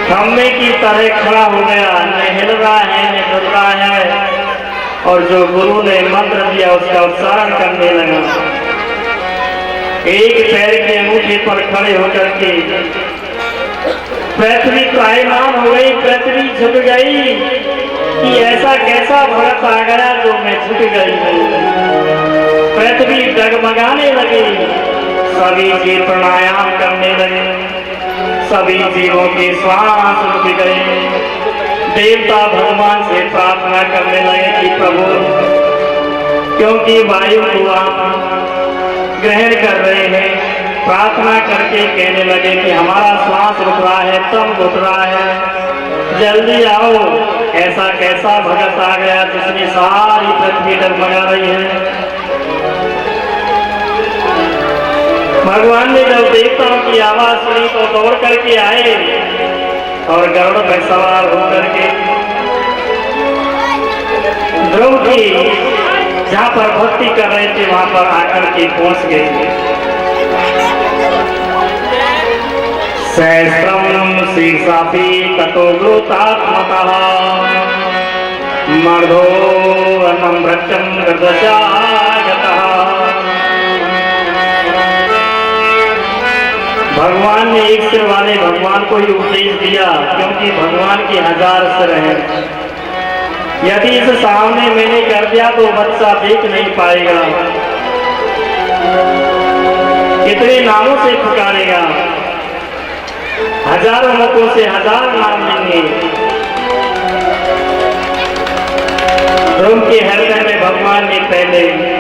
खम्बे की तरह खड़ा हो गया, न हिल रहा है न डर रहा है। और जो गुरु ने मंत्र दिया उसका उच्चारण करने लगा। एक पैर के अंगूठे पर खड़े होकर के पृथ्वी त्राहिमाम हो गई, पृथ्वी झुक गई कि ऐसा कैसा भरत आ गया जो मैं झुक गई। पृथ्वी डगमगाने लगी, सभी जीव प्राणायाम करने लगे, सभी जीवों के श्वास रुक गए। देवता भगवान से प्रार्थना करने लगे कि प्रभु, क्योंकि वायु को आप ग्रहण कर रहे हैं, प्रार्थना करके कहने लगे कि हमारा श्वास रुक रहा है, तम रुक रहा है, जल्दी आओ। ऐसा कैसा भगत आ गया जिसने सारी पृथ्वी डगमगा रही है। भगवान ने जब देवताओं की आवाज सुनी तो दौड़ करके आए और गरुड़ पर सवार होकर के द्रौपदी जहाँ पर भक्ति कर रहे थे वहां पर आकर के पहुंच गए। सहस्रम शीर्षापि ततो ग्रोतात्मतः मर्दो अन्नं भृत्यं गृदशागतः। भगवान ने एक सिर वाले भगवान को ही उपदेश दिया, क्योंकि भगवान के 1000 सिर हैं। यदि इस सामने मैंने कर दिया तो बच्चा देख नहीं पाएगा, कितने नामों से पुकारेगा, हजारों मुखों से 1000 नाम लेंगे। ध्रुव के हृदय मैंने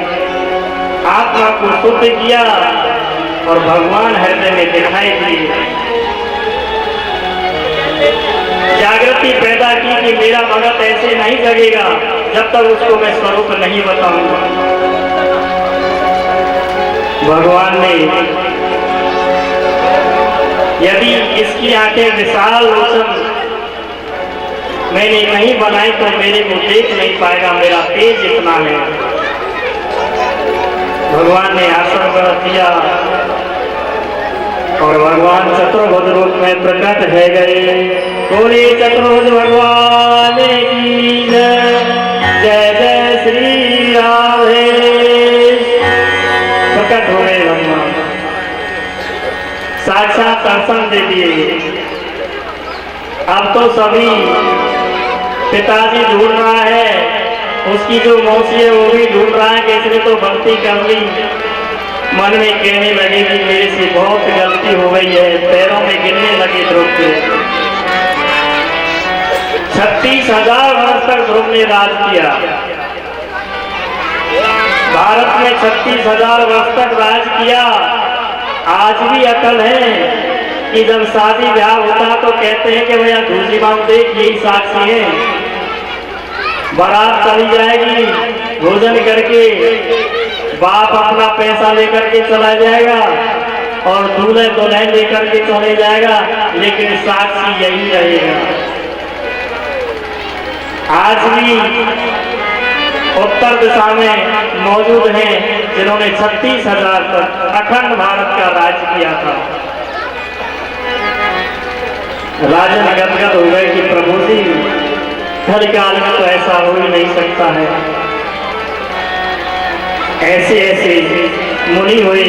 आत्मा को शुद्ध किया और भगवान हृदय में दिखाई दिए। जागृति पैदा की कि मेरा भगत ऐसे नहीं जगेगा जब तक उसको मैं स्वरूप नहीं बताऊंगा। भगवान ने यदि इसकी आंखें विशाल लोचन मैंने नहीं बनाई तो मेरे को देख नहीं पाएगा, मेरा तेज इतना है। भगवान ने आसन कर दिया और भगवान चतुर्भुज रूप में प्रकट है गए। बोले चतुर्भुज भगवान की जय, जय जय श्री राधे। प्रकट हो गए भगवान, साक्षात दर्शन दे दिए। अब तो सभी पिताजी ढूंढ रहा है, उसकी जो मौसी है वो भी ढूंढ रहा है कि इसने तो भक्ति कर ली। मन में कहने लगे कि मेरे से बहुत गलती हो गई है, पैरों में गिरने लगे ध्रुव के। 36,000 वर्ष तक ध्रुव ने राज किया। भारत में 36,000 वर्ष तक राज किया। आज भी अकल है कि जब शादी ब्याह होता तो कहते हैं कि भैया दूसरी बात देख, यही साक्षी है। बारात चली जाएगी, भोजन करके बाप अपना पैसा लेकर के चला जाएगा और दूल्हे दुल्हन लेकर के चले जाएगा, लेकिन साक्षी यही रहेगा। आज भी उत्तर दिशा में मौजूद हैं जिन्होंने 36,000 तक अखंड भारत का राज किया था। राजन गदगद हो गए कि प्रभु जी कलिकाल में तो ऐसा हो ही नहीं सकता है। ऐसे ऐसे मुनि हुए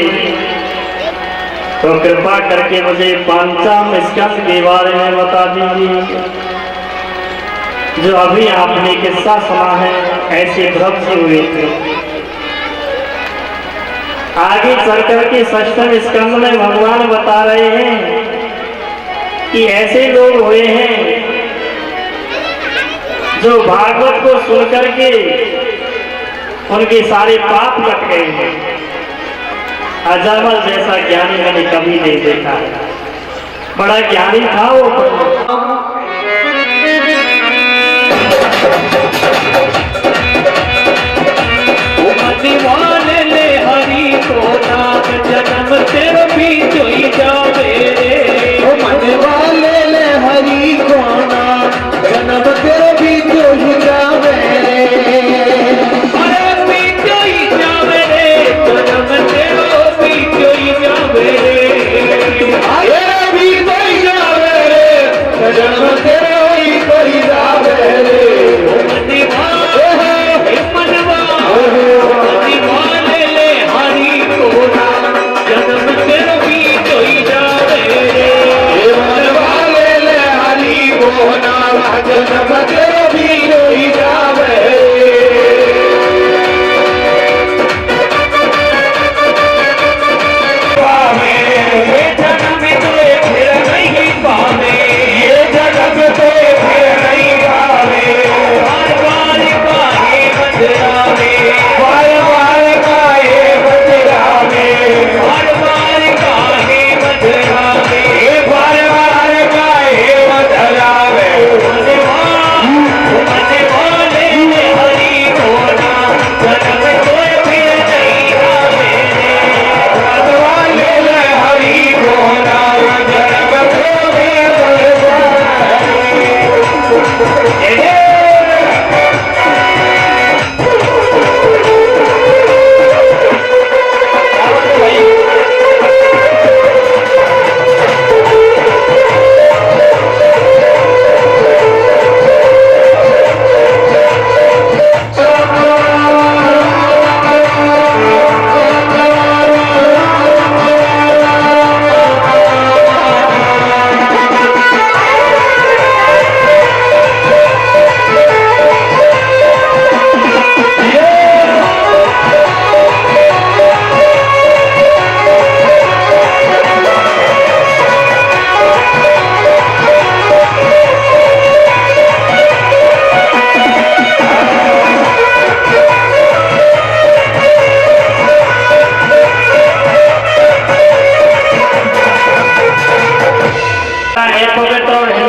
तो कृपा करके मुझे पंचम स्कंद के बारे में बता दीजिए। जो अभी आपने किस्सा सुना है, ऐसे ध्रुव जी हुए थे। आगे चलकर के षष्ठम स्कंद में भगवान बता रहे हैं कि ऐसे लोग हुए हैं जो भागवत को सुनकर के उनके सारे पाप कट गए हैं। अजामल जैसा ज्ञानी मैंने कभी नहीं देखा है। बड़ा ज्ञानी था वो। मनवाले ले हरि को नाम, जन्म तेरा भी जोई जावे रे। मनवाले ले हरि को नाम, जन्म तेरा भी जोई जावे रे। अरे भी जोई जावे रे, जन्म तेरा भी जोई जावे रे। अरे भी जोई जावे रे, जन्म तेरा भी जोई जावे रे।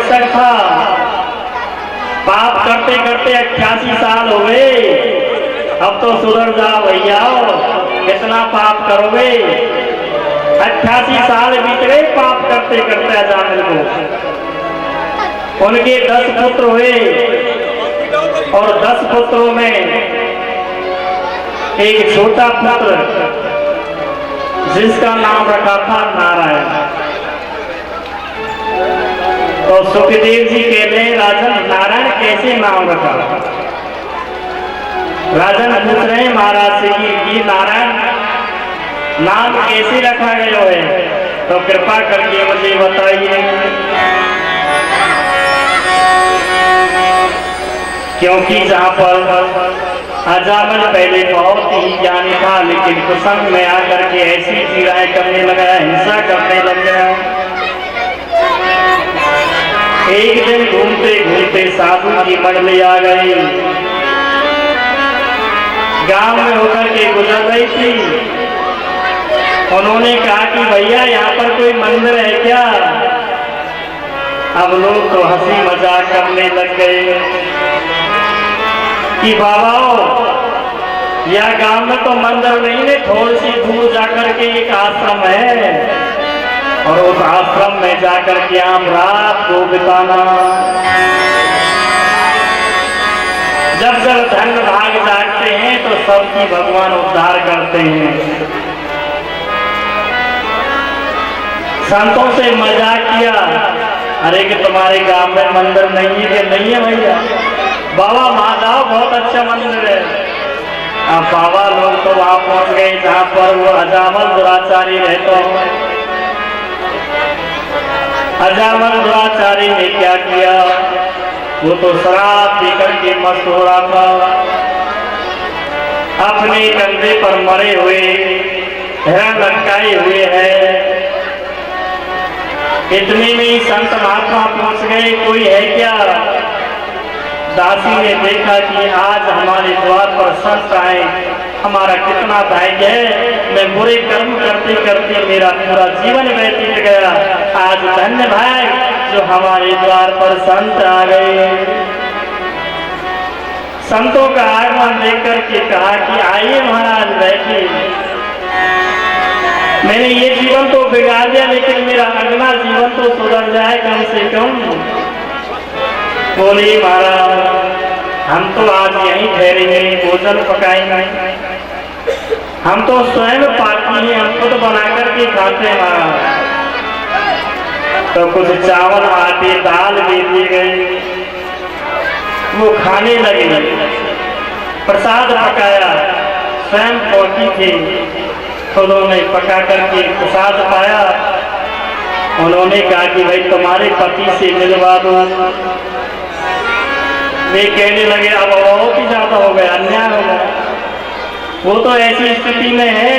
नपुंसक था, पाप करते करते 88 साल हो गए। अब तो सुधर जाओ भैया, कितना पाप करोगे। 88 साल बीत गए पाप करते करते अजामिल को। उनके 10 पुत्र हुए और 10 पुत्रों में एक छोटा पुत्र जिसका नाम रखा था नारायण। तो सुखदेव जी कहते हैं राजन नारायण कैसे नाम रखा। राजन पूछ रहे हैं महाराज से कि ये नारायण नाम कैसे रखा गया है, तो कृपा करके मुझे बताइए। क्योंकि जहाँ पर अजामिल पहले बहुत ही ज्ञानी था, लेकिन कुसंग में आकर के ऐसी पीड़ाएं करने लगा, हिंसा करने लग गया। एक दिन घूमते घूमते साधु की मंडली आ गई, गांव में होकर के गुजर रही थी। उन्होंने कहा कि भैया यहाँ पर कोई मंदिर है क्या। अब लोग तो हंसी मजाक करने लग गए कि बाबा यह गांव में तो मंदिर नहीं है, थोड़ी सी दूर जाकर के एक आश्रम है और उस आश्रम में जाकर के हम रात को बिताना। जब जब धन भाग जागते हैं तो सबकी भगवान उद्धार करते हैं। संतों से मजाक किया, अरे कि तुम्हारे गांव में मंदिर नहीं है कि नहीं है भैया। बाबा माधव बहुत अच्छा मंदिर है। अब बाबा लोग तो वहां पहुंच गए जहां पर वो अजामिल दुराचारी रहता हो। अजामिल दुराचारी ने क्या किया, वो तो शराब पीकर के मस्त हो रहा था। अपने कंधे पर मरे हुए हिरण लटकाए हुए है। इतने में संत महात्मा पहुंच गए, कोई है क्या। दासी ने देखा कि आज हमारे द्वार पर संत आए, हमारा कितना भाग्य है। मैं बुरे कर्म करते करते मेरा पूरा जीवन व्यतीत गया, आज धन्य भाई जो हमारे द्वार पर संत आ गए। संतों का आगमन देख करके कहा कि आइए महाराज बैठिए। मैंने ये जीवन तो बिगाड़ दिया, लेकिन मेरा अगला जीवन तो सुधर जाए कम से कम। बोले महाराज हम तो आज यहीं ठहरेंगे, भोजन पकाएंगे। हम तो स्वयं पाकी हैं, हम खुद बना करके खाते हैं महाराज। तो कुछ चावल आटे दाल दे दिए गए, वो खाने लगे। प्रसाद पकाया, स्वयं पहुंची थी, उन्होंने पका करके प्रसाद पाया। उन्होंने कहा कि भाई तुम्हारे पति से मिलवा दो। वे कहने लगे अब बहुत ही ज्यादा हो गया, अन्याय हो गया। वो तो ऐसी स्थिति में है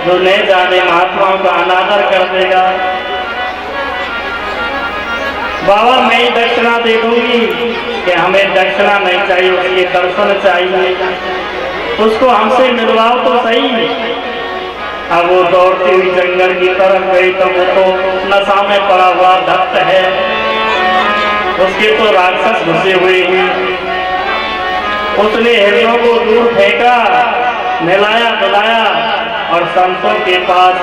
जो न जाने महात्माओं का अनादर कर देगा। बाबा मैं ही दक्षिणा दे दूंगी कि हमें दक्षिणा नहीं चाहिए, उसके दर्शन चाहिए, उसको हमसे मिलवाओ तो सही। अब वो दौड़ती हुई जंगल की तरफ गई तो वो तो नशा में पड़ा हुआ भक्त है, उसके तो राक्षस घुसे हुए हैं। उसने हिरणों को दूर फेंका, मिलाया मिलाया और संतों के पास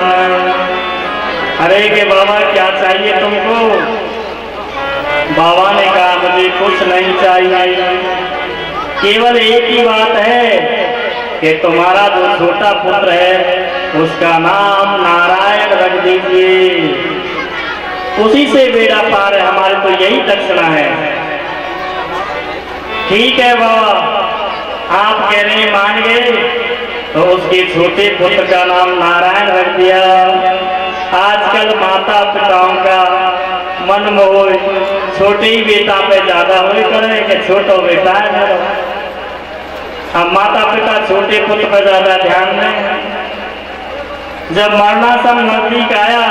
अरे के बाबा क्या चाहिए तुमको। बाबा ने कहा मुझे कुछ नहीं चाहिए, केवल एक ही बात है कि तुम्हारा जो छोटा पुत्र है उसका नाम नारायण रख दीजिए, उसी से बेड़ा पार है, हमारे तो यही दक्षिणा है। ठीक है बाबा आप कह रहे हैं मान गए, तो उसके छोटे पुत्र का नाम नारायण रख दिया। आजकल माता पिताओं का मन मोह छोटे ही बेटा पे ज्यादा हो करे कि छोटा बेटा है मेरा। अब माता पिता छोटे पुत्र पर ज्यादा ध्यान दें। जब मरणासन नजदीक आया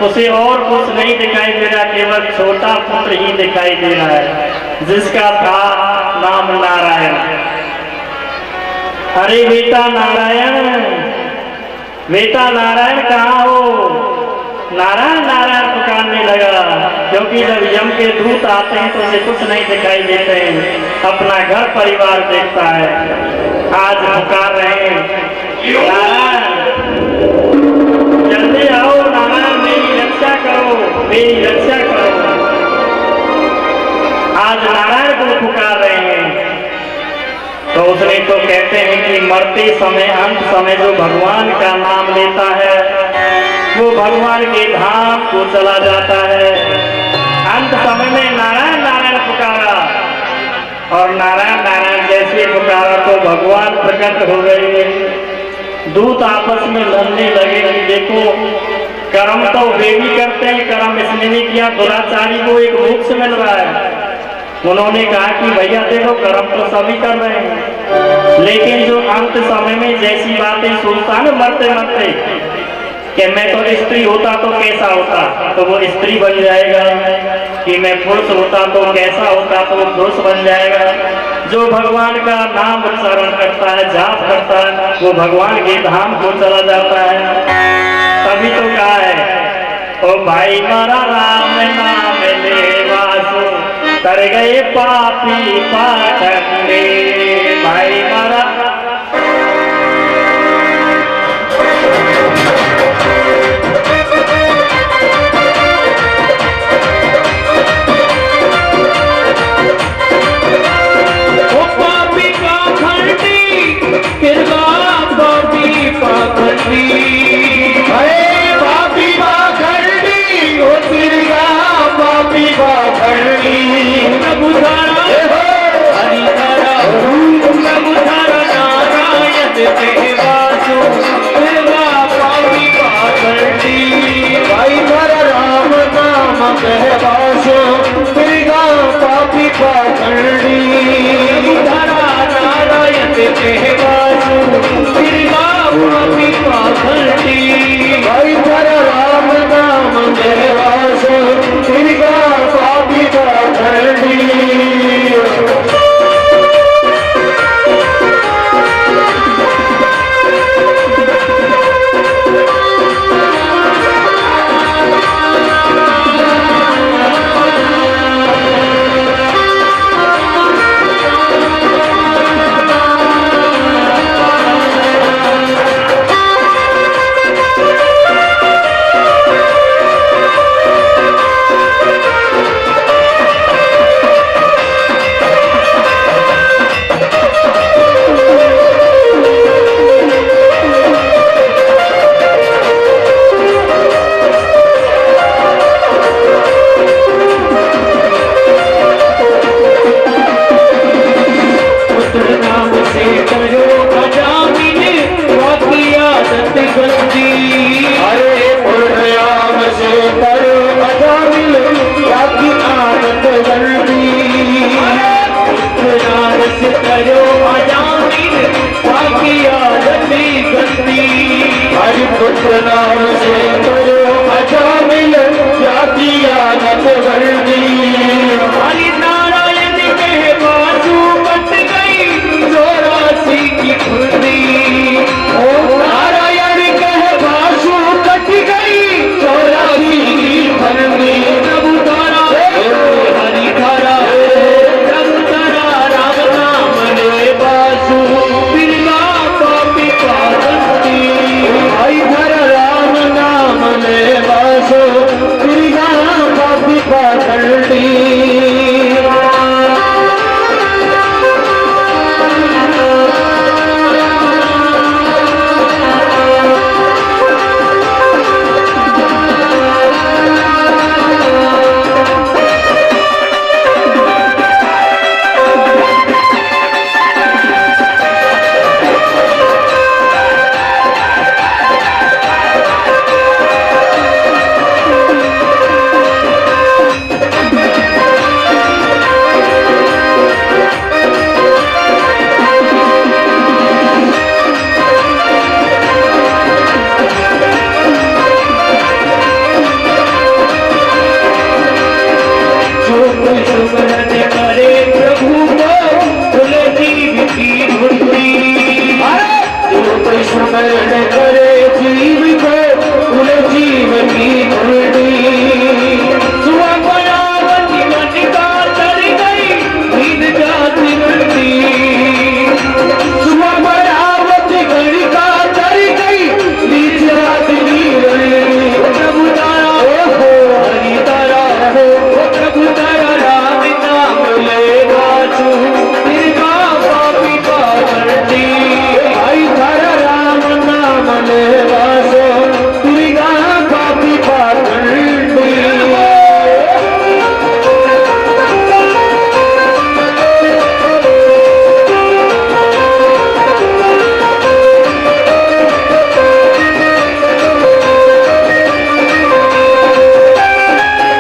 उसे और कुछ नहीं दिखाई दे रहा, केवल छोटा पुत्र ही दिखाई दे रहा है जिसका था नाम नारायण। अरे बेटा नारायण, बेटा नारायण कहाँ हो। नारायण नारायण पुकारने लगा। क्योंकि जब यम के दूत आते हैं तो उसे कुछ नहीं दिखाई देते हैं, अपना घर परिवार देखता है। आज पुकार रहे हैं, नारायण जल्दी आओ, नारायण मेरी रक्षा करो, मेरी रक्षा करो। आज नारायण को पुकार रहे हैं। तो उसने तो कहते हैं कि मरते समय अंत समय जो भगवान का नाम लेता है वो भगवान के धाम को चला जाता है। अंत समय में नारायण नारायण पुकारा और नारायण नारायण जैसे पुकारा तो भगवान प्रकट हो गए। दूत आपस में लड़ने लगे कि देखो कर्म तो वे भी करते हैं, कर्म इसने नहीं किया, दुराचारी को एक मोक्ष मिल रहा है। उन्होंने कहा कि भैया देखो कर्म तो सभी कर रहे हैं, लेकिन जो अंत समय में जैसी बातें सोचता है मरते मरते कि मैं तो स्त्री होता तो कैसा होता, तो वो स्त्री बन जाएगा, कि मैं पुरुष होता तो कैसा होता, तो वो पुरुष बन जाएगा। जो भगवान का नाम उच्चारण करता है, जाप करता है, वो भगवान के धाम को चला जाता है। तभी तो कहा है, ओ भाई मारा राम नाम ले वासु कर गए पापी पाखंडे। भाई मारा पाखंडी